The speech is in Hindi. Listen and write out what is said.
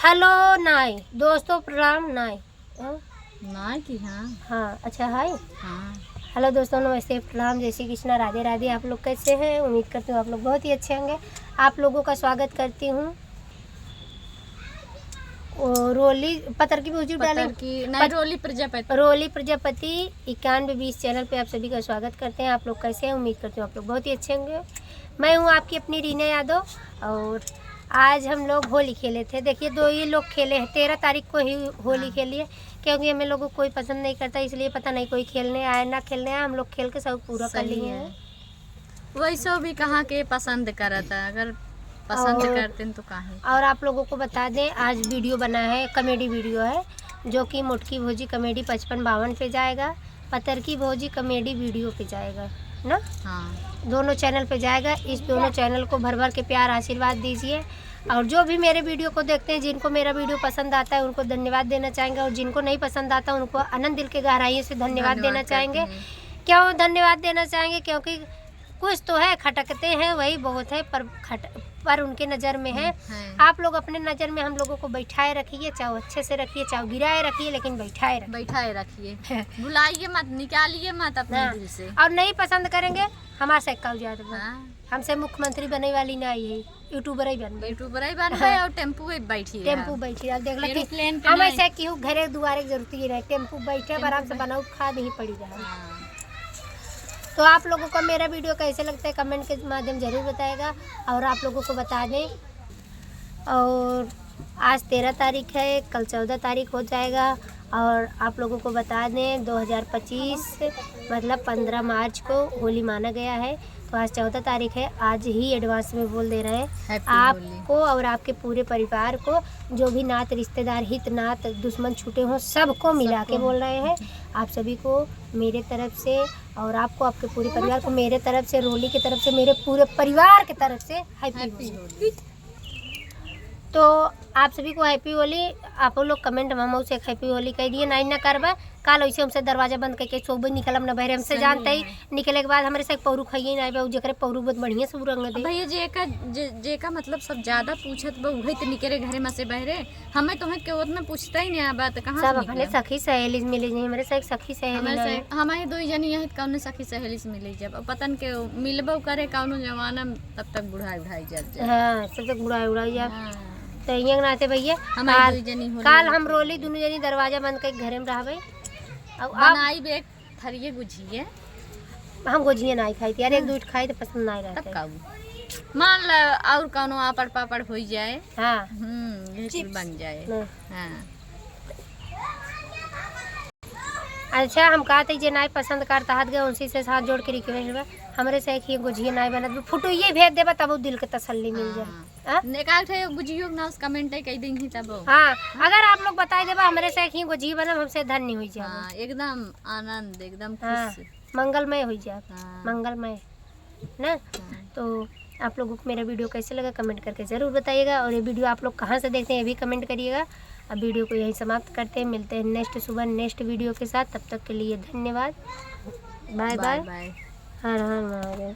हेलो नाय दोस्तों प्रणाम नाय नाय की हाँ अच्छा हाय हाँ। हेलो दोस्तों नमस्ते प्रणाम जय श्री कृष्णा राधे राधे। आप लोग कैसे हैं? उम्मीद करती हूँ आप लोग बहुत ही अच्छे होंगे। आप लोगों का स्वागत करती हूँ रोली पत्थर की भुजी डालें रोली प्रजापति 9120 चैनल पे आप सभी का स्वागत करते हैं। आप लोग कैसे हैं? उम्मीद करती हूँ आप लोग बहुत ही अच्छे होंगे। मैं हूँ आपकी अपनी रीना यादव और आज हम लोग होली खेले थे। देखिए दो ही लोग खेले हैं, 13 तारीख को ही होली खेली है क्योंकि हमें लोगों को कोई पसंद नहीं करता, इसलिए पता नहीं कोई खेलने आया ना खेलने आया, हम लोग खेल के सब पूरा कर लिए हैं। वैसे भी कहाँ के पसंद करता, अगर पसंद करते तो काहे। और आप लोगों को बता दें आज वीडियो बना है, कॉमेडी वीडियो है जो कि मुटकी भोजी कॉमेडी 5552 पे जाएगा, पत्थर की भोजी कॉमेडी वीडियो पे जाएगा ना। हाँ दोनों चैनल पे जाएगा। इस दोनों चैनल को भर भर के प्यार आशीर्वाद दीजिए और जो भी मेरे वीडियो को देखते हैं, जिनको मेरा वीडियो पसंद आता है उनको धन्यवाद देना चाहेंगे और जिनको नहीं पसंद आता उनको अनंत दिल के गहराइयों से धन्यवाद देना चाहेंगे। क्यों धन्यवाद देना चाहेंगे? क्योंकि कुछ तो है, खटकते हैं वही बहुत है, पर उनके नज़र में है। आप लोग अपने नज़र में हम लोगों को बैठाए रखिए, चाहे अच्छे से रखिए चाहे गिराए रखिए, लेकिन बैठाए रखिए बुलाइए मत, निकालिए मत अपने दिल से। और नहीं पसंद करेंगे हमारा से ज्यादा हमसे मुख्यमंत्री बने वाली ना है, यूट्यूबर ही बन गए और टेम्पू बैठी अब देख लो हम ऐसे क्यों घरे दुआरे की जरूरत ही रहे, टेम्पू बैठे आराम से बनाओ खा नहीं पड़ी रहा। तो आप लोगों को मेरा वीडियो कैसे लगता है कमेंट के माध्यम जरूर बताएगा। और आप लोगों को बता दें और आज 13 तारीख है, कल 14 तारीख हो जाएगा। और आप लोगों को बता दें 2025 मतलब 15 मार्च को होली माना गया है, तो आज 14 तारीख है। आज ही एडवांस में बोल दे रहे हैं आपको और आपके पूरे परिवार को, जो भी नात रिश्तेदार हित नात दुश्मन छूटे हों सबको मिला के बोल रहे हैं। आप सभी को मेरे तरफ से और आपको आपके पूरे परिवार को मेरे तरफ से, रोली की तरफ से, मेरे पूरे परिवार की तरफ से हैप्पी होली। तो आप सभी को हैप्पी होली। आप लोग कमेंट में से हैप्पी होली कह दिए, नहीं ना करवा काल वैसे हमसे दरवाजा बंद करके सोबे निकलम ना बहरे, हमसे जानते ही निकले के बाद हमारे से पौरू खाइए ना बहू जकरे पौरू बहुत बढ़िया से रंग दे भैया जे का मतलब सब ज्यादा पूछत बा उहे त निकले घरे में से बहरे, हमें तो के उतना पूछता ही नहीं बात कहां सब अपने सखी सहेली मिले नहीं, हमारे से सखी सहेली हमारे दो जनी है कौन सखी सहेली से मिले जब पतन के मिलबो करे कौनो जमाना तब तक बुढ़ाई जाए। हां तब तक बुढ़ाई जा तो यंग नाते भैया काल हम रोली दोनों जनी दरवाजा बंद कर घरे में रहबे और बनाई बे थरिए गुझिए। हम गुझिए नहीं खाई थी यार, एक दूध खाई तो पसंद नहीं रहता। तब काऊ मान ल और कोनो आपड़ पापड़ हो जाए। हां ये बन जाए। हां अच्छा हम कहते जे नहीं पसंद करता हाथ गए उसी से हाथ जोड़ के रिक्वेस्ट हमरे से एक गुझिया नहीं बनत फुटू ये भेज देबा तब दिल के तसल्ली मिल जाए। निकाल थे गुझियो ना उस कमेंट कह देंगी तब। हां अगर आप लोग बताई देबा हमरे से एक गुझिया बनब हमसे धन्य हो जाए। हां एकदम आनंद एकदम खुश मंगलमय हो जाए। मंगलमय ना। तो आप लोगों को मेरा वीडियो कैसे लगा कमेंट करके ज़रूर बताइएगा और ये वीडियो आप लोग कहाँ से देखते हैं ये भी कमेंट करिएगा। अब वीडियो को यहीं समाप्त करते हैं, मिलते हैं नेक्स्ट सुबह नेक्स्ट वीडियो के साथ। तब तक के लिए धन्यवाद, बाय बाय। हर हर महादेव।